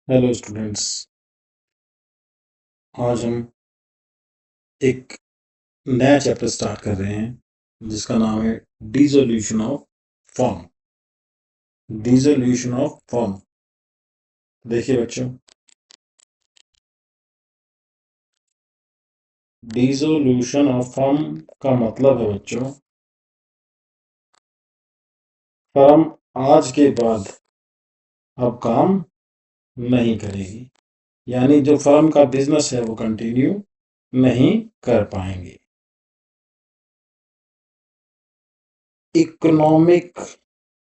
Hello students. आज हम एक नया चैप्टर स्टार्ट कर रहे हैं जिसका नाम है dissolution of form. Dissolution of form. देखिए बच्चों, डिसोल्यूशन ऑफ फॉर्म का मतलब है बच्चों, फर्म आज के बाद अब काम नहीं करेगी, यानी जो फर्म का बिजनेस है वो कंटिन्यू नहीं कर पाएंगे।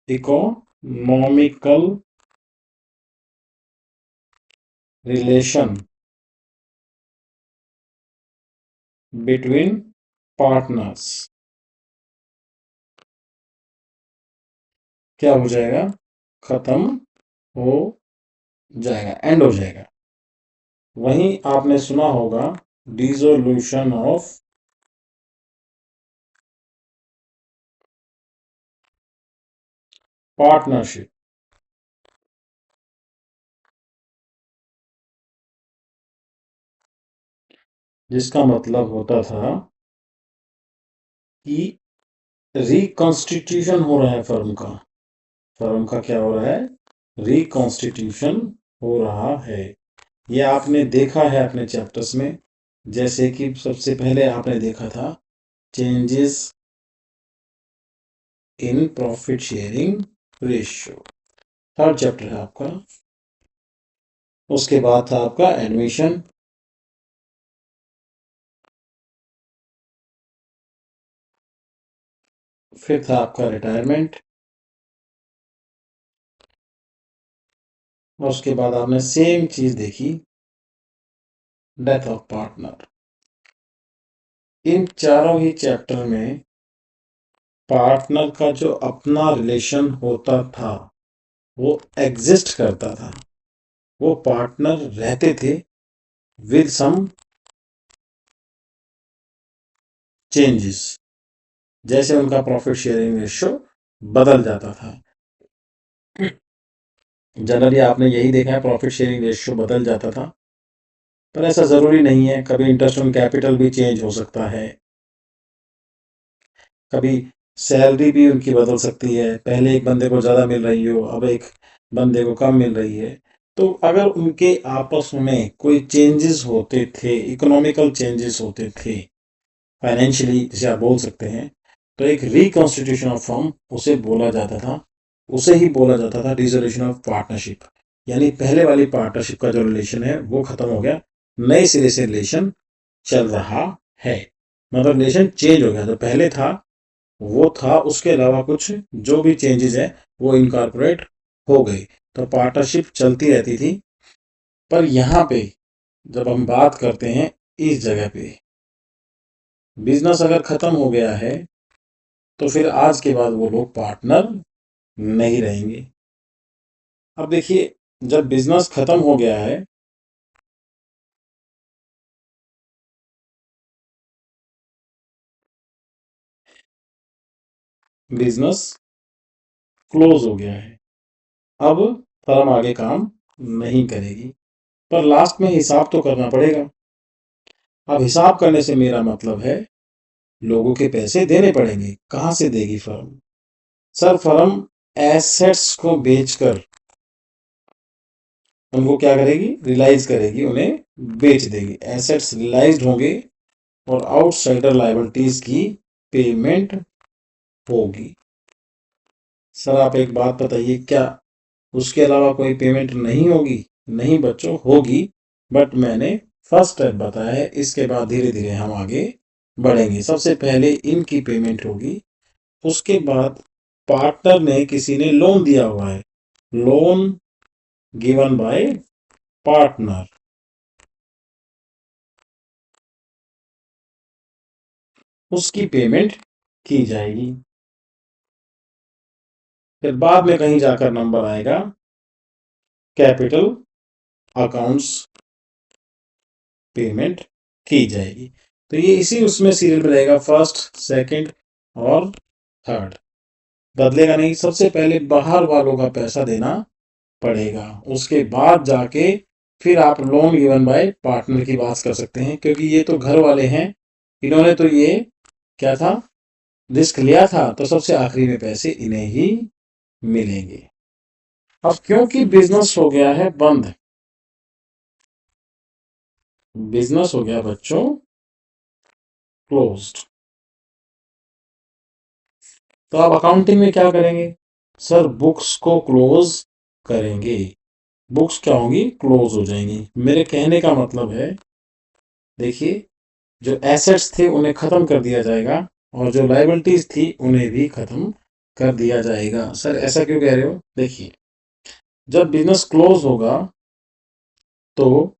इकोनॉमिकल रिलेशन बिटवीन पार्टनर्स क्या हो जाएगा? खत्म हो जाएगा, एंड हो जाएगा। वहीं आपने सुना होगा डिसोल्यूशन ऑफ पार्टनरशिप। जिसका मतलब होता था कि रिकॉन्स्टिट्यूशन हो रहा है फर्म का। फर्म का क्या हो रहा है? रिकॉन्स्टिट्यूशन हो रहा है। ये आपने देखा है अपने चैप्टर्स में, जैसे कि सबसे पहले आपने देखा था changes in profit sharing ratio, third chapter है आपका। उसके बाद था आपका एडमिशन, फिर था आपका रिटायरमेंट, और उसके बाद आपने सेम चीज देखी डेथ ऑफ पार्टनर। इन चारों ही चैप्टर में पार्टनर का जो अपना रिलेशन होता था वो एग्जिस्ट करता था, वो पार्टनर रहते थे विद सम चेंजेस। जैसे उनका प्रॉफिट शेयरिंग रेशियो बदल जाता था। जनरली आपने यही देखा है, प्रॉफिट शेयरिंग रेशियो बदल जाता था, पर ऐसा जरूरी नहीं है। कभी इंटरेस्ट ऑन कैपिटल भी चेंज हो सकता है, कभी सैलरी भी उनकी बदल सकती है। पहले एक बंदे को ज़्यादा मिल रही हो, अब एक बंदे को कम मिल रही है। तो अगर उनके आपस में कोई चेंजेस होते थे, इकोनॉमिकल चेंजेस होते थे, फाइनेंशियली जिसे आप बोल सकते हैं, तो एक रिकॉन्स्टिट्यूशन ऑफ फर्म उसे बोला जाता था। उसे ही बोला जाता था डिसोल्यूशन ऑफ पार्टनरशिप। यानी पहले वाली पार्टनरशिप का जो रिलेशन है वो खत्म हो गया, नए सिरे से रिलेशन चल रहा है। मतलब रिलेशन चेंज हो गया, जो पहले था वो था, उसके अलावा कुछ जो भी चेंजेस है वो इनकॉर्पोरेट हो गई। तो पार्टनरशिप चलती रहती थी। पर यहाँ पे जब हम बात करते हैं इस जगह पे, बिजनेस अगर खत्म हो गया है तो फिर आज के बाद वो लोग पार्टनर नहीं रहेंगे। अब देखिए, जब बिजनेस खत्म हो गया है, बिजनेस क्लोज हो गया है, अब फर्म आगे काम नहीं करेगी, पर लास्ट में हिसाब तो करना पड़ेगा। अब हिसाब करने से मेरा मतलब है लोगों के पैसे देने पड़ेंगे। कहाँ से देगी फर्म? सर, फर्म एसेट्स को बेचकर उनको क्या करेगी? रिलाइज करेगी, उन्हें बेच देगी। एसेट्स रिलाइज्ड होंगे और आउटसाइडर लायबिलिटीज की पेमेंट होगी। सर आप एक बात बताइए, क्या उसके अलावा कोई पेमेंट नहीं होगी? नहीं बच्चों, होगी, बट मैंने फर्स्ट स्टेप बताया है। इसके बाद धीरे धीरे हम आगे बढ़ेंगे। सबसे पहले इनकी पेमेंट होगी, उसके बाद पार्टनर ने, किसी ने लोन दिया हुआ है, लोन गिवन बाय पार्टनर, उसकी पेमेंट की जाएगी। फिर बाद में कहीं जाकर नंबर आएगा कैपिटल अकाउंट्स, पेमेंट की जाएगी। तो ये इसी उसमें सीरियल में रहेगा, फर्स्ट, सेकंड और थर्ड, बदलेगा नहीं। सबसे पहले बाहर वालों का पैसा देना पड़ेगा। उसके बाद जाके फिर आप लोन गिवन बाय पार्टनर की बात कर सकते हैं, क्योंकि ये तो घर वाले हैं, इन्होंने तो ये क्या था, रिस्क लिया था, तो सबसे आखिरी में पैसे इन्हें ही मिलेंगे। अब क्योंकि बिजनेस हो गया है बंद, बिजनेस हो गया बच्चों क्लोज्ड, तो आप अकाउंटिंग में क्या करेंगे? सर बुक्स को क्लोज करेंगे। बुक्स क्या होंगी? क्लोज हो जाएंगी। मेरे कहने का मतलब है, देखिए, जो एसेट्स थे उन्हें खत्म कर दिया जाएगा और जो लाइबिलिटीज थी उन्हें भी खत्म कर दिया जाएगा। सर ऐसा क्यों कह रहे हो? देखिए, जब बिजनेस क्लोज होगा तो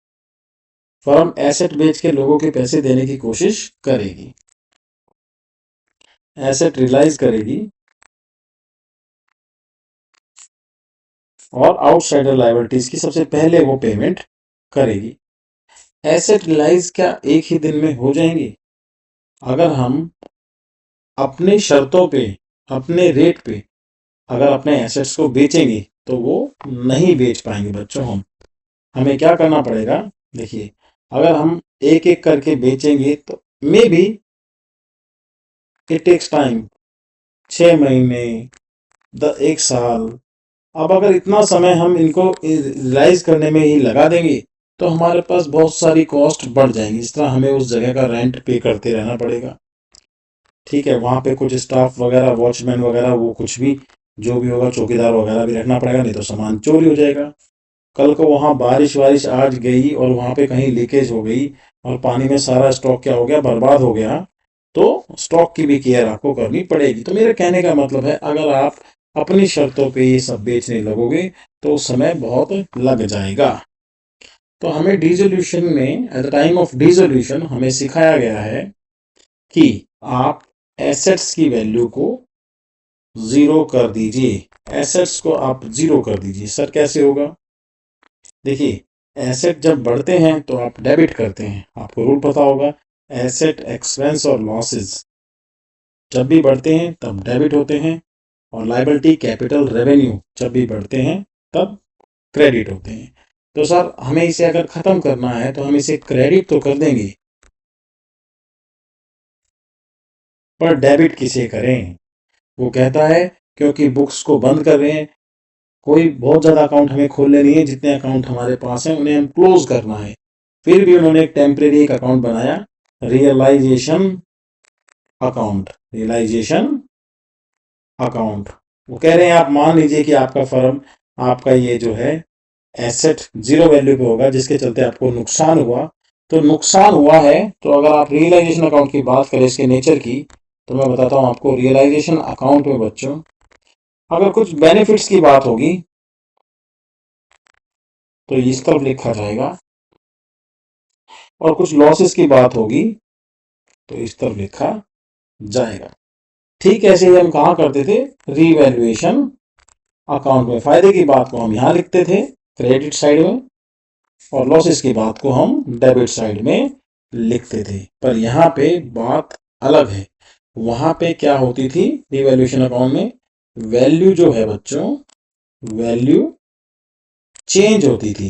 फर्म एसेट बेच के लोगों के पैसे देने की कोशिश करेगी, एसेट रियलाइज करेगी और आउटसाइडर लाइबिलिटीज की सबसे पहले वो पेमेंट करेगी। एसेट रियलाइज क्या एक ही दिन में हो जाएंगे? अगर हम अपनी शर्तों पे, अपने रेट पे अगर अपने एसेट्स को बेचेंगे तो वो नहीं बेच पाएंगे बच्चों। हमें क्या करना पड़ेगा? देखिए, अगर हम एक एक करके बेचेंगे तो maybe it takes time, 6 महीने, एक साल। अब अगर इतना समय हम इनको रियलाइज करने में ही लगा देंगे तो हमारे पास बहुत सारी कॉस्ट बढ़ जाएंगी। जिस तरह हमें उस जगह का रेंट पे करते रहना पड़ेगा, ठीक है, वहां पे कुछ स्टाफ वगैरह, वॉचमैन वगैरह, वो कुछ भी जो भी होगा, चौकीदार वगैरह भी रखना पड़ेगा, नहीं तो सामान चोरी हो जाएगा। कल को वहां बारिश वारिश आज गई और वहां पे कहीं लीकेज हो गई और पानी में सारा स्टॉक क्या हो गया, बर्बाद हो गया, तो स्टॉक की भी केयर आपको करनी पड़ेगी। तो मेरे कहने का मतलब है, अगर आप अपनी शर्तों पे ये सब बेचने लगोगे तो समय बहुत लग जाएगा। तो हमें डिसोल्यूशन में, at the time of dissolution, हमें सिखाया गया है कि आप एसेट्स की वैल्यू को जीरो कर दीजिए। एसेट्स को आप जीरो कर दीजिए। सर कैसे होगा? देखिए, एसेट जब बढ़ते हैं तो आप डेबिट करते हैं, आपको रूल पता होगा, एसेट, एक्सपेंस और लॉसेस जब भी बढ़ते हैं तब डेबिट होते हैं, और लाइबिलिटी, कैपिटल, रेवेन्यू जब भी बढ़ते हैं तब क्रेडिट होते हैं। तो सर हमें इसे अगर खत्म करना है तो हम इसे क्रेडिट तो कर देंगे, पर डेबिट किसे करें? वो कहता है क्योंकि बुक्स को बंद कर रहे हैं, कोई बहुत ज़्यादा अकाउंट हमें खोलने नहीं है, जितने अकाउंट हमारे पास हैं उन्हें हम क्लोज करना है। फिर भी उन्होंने एक टेम्परेरी एक अकाउंट बनाया, रियलाइजेशन अकाउंट, रियलाइजेशन अकाउंट। वो कह रहे हैं आप मान लीजिए कि आपका फर्म, आपका ये जो है एसेट जीरो वैल्यू पे होगा, जिसके चलते आपको नुकसान हुआ। तो नुकसान हुआ है, तो अगर आप रियलाइजेशन अकाउंट की बात करें, इसके नेचर की, तो मैं बताता हूं आपको। रियलाइजेशन अकाउंट में बच्चों अगर कुछ बेनिफिट्स की बात होगी तो इस तरफ लिखा जाएगा, और कुछ लॉसेस की बात होगी तो इस तरफ लिखा जाएगा। ठीक ऐसे ही हम कहा करते थे, रीवैल्यूएशन अकाउंट में फायदे की बात को हम यहां लिखते थे क्रेडिट साइड में, और लॉसेस की बात को हम डेबिट साइड में लिखते थे। पर यहाँ पे बात अलग है। वहां पे क्या होती थी रिवैल्यूएशन अकाउंट में? वैल्यू जो है बच्चों, वैल्यू चेंज होती थी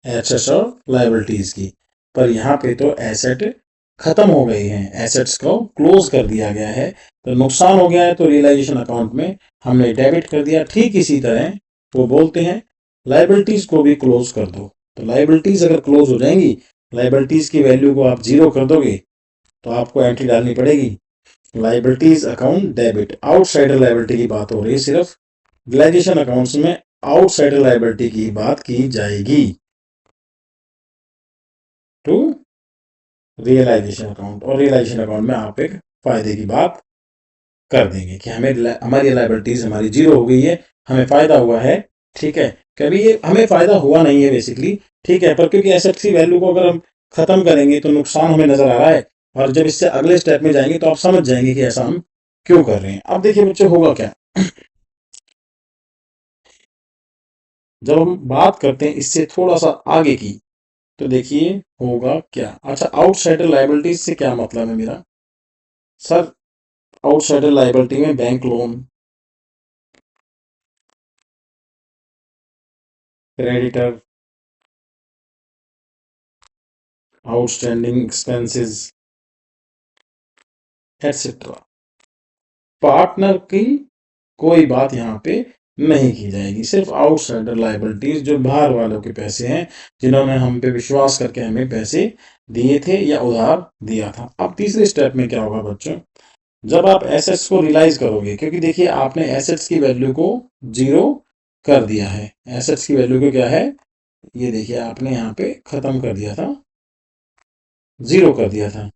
एसेट्स और लाइबिलिटीज की। पर यहाँ पे तो एसेट खत्म हो गई हैं, एसेट्स को क्लोज कर दिया गया है। तो नुकसान हो गया है तो रियलाइजेशन अकाउंट में हमने डेबिट कर दिया। ठीक इसी तरह वो बोलते हैं लाइबिलिटीज को भी क्लोज कर दो। तो लाइबिलिटीज अगर क्लोज हो जाएंगी, लाइबिलिटीज की वैल्यू को आप जीरो कर दोगे, तो आपको एंट्री डालनी पड़ेगी liabilities account debit. Outsider liability की बात हो रही है सिर्फ, रियलाइजेशन अकाउंट्स में आउटसाइडर लाइबिलिटी की बात की जाएगी टू रियलाइजेशन अकाउंट। और रियलाइजेशन अकाउंट में आप एक फायदे की बात कर देंगे कि हमें हमारी लाइबिलिटीज हमारी जीरो हो गई है, हमें फायदा हुआ है। ठीक है, कभी ये हमें फायदा हुआ नहीं है बेसिकली, ठीक है, पर क्योंकि एसेट की वैल्यू को अगर हम खत्म करेंगे तो नुकसान हमें नजर आ रहा है, और जब इससे अगले स्टेप में जाएंगे तो आप समझ जाएंगे कि ऐसा हम क्यों कर रहे हैं। अब देखिए बच्चों, होगा क्या जब हम बात करते हैं इससे थोड़ा सा आगे की, तो देखिए होगा क्या। अच्छा, आउटसाइडर लाइबिलिटीज से क्या मतलब है मेरा? सर आउटसाइडर लाइबिलिटी में bank loan, creditor, outstanding expenses etcetera. Partner की कोई बात यहाँ पे नहीं की जाएगी, सिर्फ आउटसाइडर लायबिलिटीज, जो बाहर वालों के पैसे हैं, जिन्होंने हम पे विश्वास करके हमें पैसे दिए थे या उधार दिया था। अब तीसरे स्टेप में क्या होगा बच्चों, जब आप एसेट्स को रियलाइज करोगे, क्योंकि देखिए आपने एसेट्स की वैल्यू को जीरो कर दिया है। एसेट्स की वैल्यू को क्या है, ये देखिए आपने यहाँ पे खत्म कर दिया था, जीरो कर दिया था।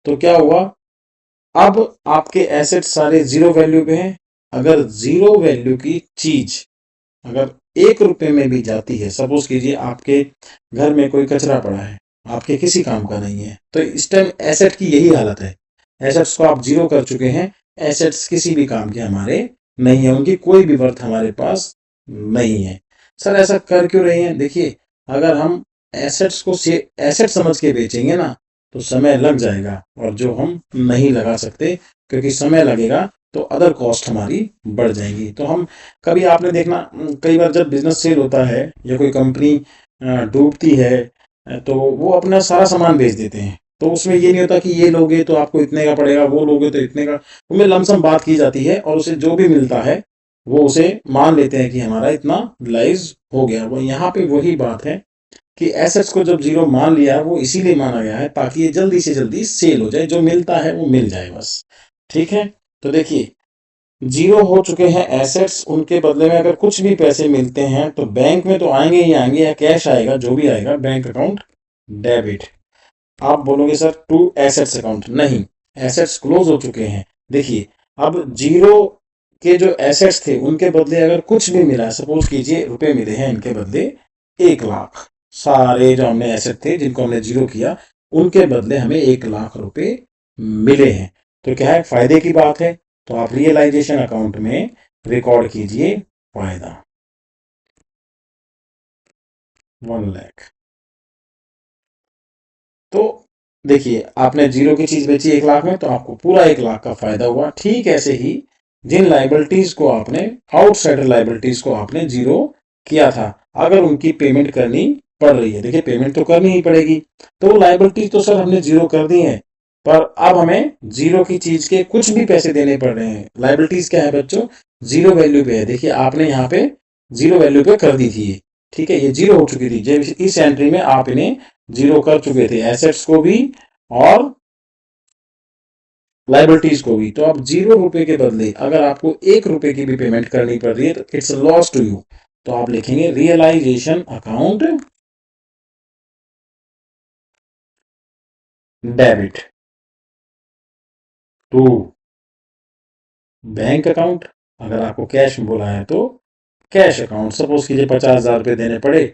तो क्या हुआ, अब आपके एसेट सारे जीरो वैल्यू पे हैं। अगर जीरो वैल्यू की चीज अगर 1 रुपए में भी जाती है, सपोज कीजिए आपके घर में कोई कचरा पड़ा है, आपके किसी काम का नहीं है, तो इस टाइम एसेट की यही हालत है। एसेट्स को आप जीरो कर चुके हैं, एसेट्स किसी भी काम के हमारे नहीं है, उनकी कोई भी वर्थ हमारे पास नहीं है। सर ऐसा कर क्यों रहे हैं, देखिए अगर हम एसेट्स को एसेट समझ के बेचेंगे ना, तो समय लग जाएगा, और जो हम नहीं लगा सकते, क्योंकि समय लगेगा तो अदर कॉस्ट हमारी बढ़ जाएंगी। तो हम कभी आपने देखना, कई बार जब बिजनेस सेल होता है या कोई कंपनी डूबती है, तो वो अपना सारा सामान बेच देते हैं। तो उसमें ये नहीं होता कि ये लोगे तो आपको इतने का पड़ेगा, वो लोगे तो इतने का, उनमें लमसम बात की जाती है, और उसे जो भी मिलता है वो उसे मान लेते हैं कि हमारा इतना यूटिलाइज हो गया। वो यहाँ पे वही बात है कि एसेट्स को जब जीरो मान लिया है, वो इसीलिए माना गया है ताकि ये जल्दी से जल्दी सेल हो जाए, जो मिलता है वो मिल जाए बस। ठीक है, तो देखिए जीरो हो चुके हैं एसेट्स, उनके बदले में अगर कुछ भी पैसे मिलते हैं तो बैंक में तो आएंगे ही आएंगे, या कैश आएगा, जो भी आएगा, बैंक अकाउंट डेबिट। आप बोलोगे सर टू एसेट्स अकाउंट, नहीं, एसेट्स क्लोज हो चुके हैं। देखिए अब जीरो के जो एसेट्स थे उनके बदले अगर कुछ भी मिला, सपोज कीजिए रुपए मिले हैं इनके बदले 1 लाख, सारे जो हमने एसेट थे जिनको हमने जीरो किया, उनके बदले हमें 1 लाख रुपए मिले हैं, तो क्या है, फायदे की बात है। तो आप रियलाइजेशन अकाउंट में रिकॉर्ड कीजिए फायदा 1 लाख। तो देखिए आपने जीरो की चीज बेची 1 लाख में, तो आपको पूरा 1 लाख का फायदा हुआ। ठीक ऐसे ही जिन लाइबिलिटीज को आपने, आउटसाइडर लाइबिलिटीज को आपने जीरो किया था, अगर उनकी पेमेंट करनी पड़ रही है, देखिए पेमेंट तो करनी ही पड़ेगी, तो लाइबिलिटीज तो सर हमने जीरो कर दी है, पर अब हमें जीरो की चीज के कुछ भी पैसे देने पड़ रहे हैं। लाइबिलिटीज क्या है बच्चों, जीरो वैल्यू पे है। देखिए आपने यहाँ पे जीरो वैल्यू पे कर दी थी ये, ठीक है, ये जीरो हो चुकी थी, जब इस एंट्री में आप इन्हें जीरो कर चुके थे, एसेट्स को भी और लाइबिलिटीज को भी। तो अब 0 रुपए के बदले अगर आपको 1 रुपए की भी पेमेंट करनी पड़ रही है, तो इट्स लॉस टू यू। तो आप लिखेंगे realisation account debit to bank account. अगर आपको कैश में बोला है तो कैश अकाउंट। सपोज कीजिए 50,000 रुपए देने पड़े,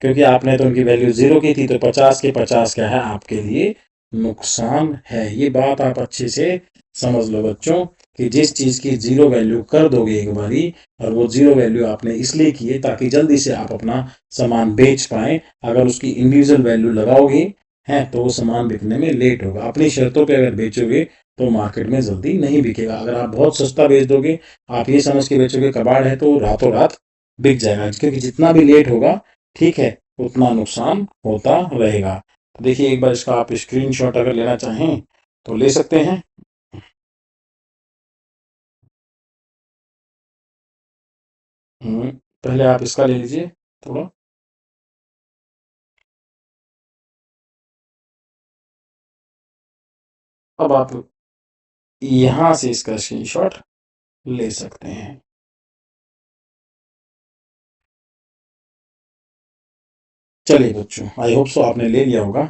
क्योंकि आपने तो उनकी वैल्यू जीरो की थी, तो 50 के 50 क्या है, आपके लिए नुकसान है। ये बात आप अच्छे से समझ लो बच्चों, कि जिस चीज की जीरो वैल्यू कर दोगे एक बारी, और वो जीरो वैल्यू आपने इसलिए की है ताकि जल्दी से आप अपना सामान बेच पाए, अगर उसकी इंडिविजुअल वैल्यू लगाओगे हैं तो वो सामान बिकने में लेट होगा। अपनी शर्तों पे अगर बेचोगे तो मार्केट में जल्दी नहीं बिकेगा। अगर आप बहुत सस्ता बेच दोगे, आप ये समझ के बेचोगे कबाड़ है, तो रातों रात बिक जाएगा, क्योंकि जितना भी लेट होगा, ठीक है, उतना नुकसान होता रहेगा। तो देखिए एक बार इसका आप स्क्रीनशॉट अगर लेना चाहें तो ले सकते हैं। पहले आप इसका ले लीजिए थोड़ा। अब आप यहां से इसका स्क्रीनशॉट ले सकते हैं। चलिए बच्चों, आई होप सो आपने ले लिया होगा।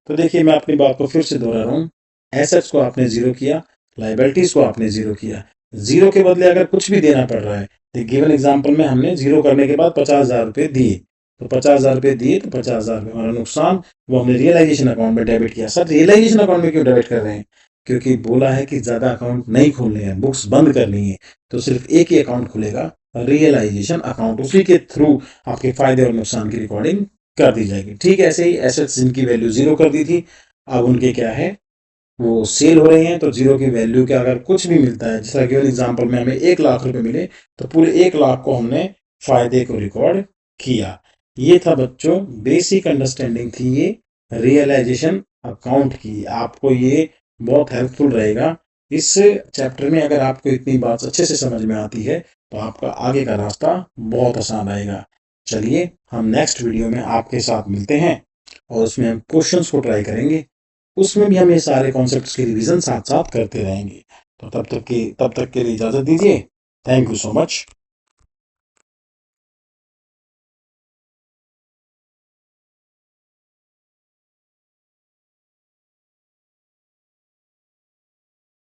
तो देखिए मैं अपनी बात को फिर से दोहरा रहा हूँ, एसेट्स को आपने जीरो किया, लाइबिलिटीज को आपने जीरो किया। जीरो के बदले अगर कुछ भी देना पड़ रहा है, तो गिवन एग्जांपल में हमने जीरो करने के बाद 50,000 रुपए दिए, तो 50,000 रुपए दिए तो 50,000 रुपए हमारा नुकसान, वो हमने रियलाइजेशन अकाउंट में डेबिट किया। सर रियलाइजेशन अकाउंट में क्यों डेबिट कर रहे हैं, क्योंकि बोला है कि ज्यादा अकाउंट नहीं खोलने हैं, बुक्स बंद करनी है, तो सिर्फ एक ही अकाउंट खुलेगा, रियलाइजेशन अकाउंट, उसी के थ्रू आपके फायदे और नुकसान की रिकॉर्डिंग कर दी जाएगी। ठीक ऐसे ही एसेट्स जिनकी वैल्यू जीरो कर दी थी, अब उनके क्या है, वो सेल हो रहे हैं, तो जीरो की वैल्यू के अगर कुछ भी मिलता है, जैसा कि एग्जाम्पल में हमें 1 लाख रुपए मिले, तो पूरे 1 लाख को हमने फायदे को रिकॉर्ड किया। ये था बच्चों बेसिक अंडरस्टैंडिंग थी ये रियलाइजेशन अकाउंट की। आपको ये बहुत हेल्पफुल रहेगा। इस चैप्टर में अगर आपको इतनी बात अच्छे से समझ में आती है तो आपका आगे का रास्ता बहुत आसान रहेगा। चलिए हम नेक्स्ट वीडियो में आपके साथ मिलते हैं और उसमें हम क्वेश्चंस को ट्राई करेंगे। उसमें भी हम ये सारे कॉन्सेप्ट्स की रिवीजन साथ साथ करते रहेंगे। तो तब तक के लिए इजाजत दीजिए। Thank you so much.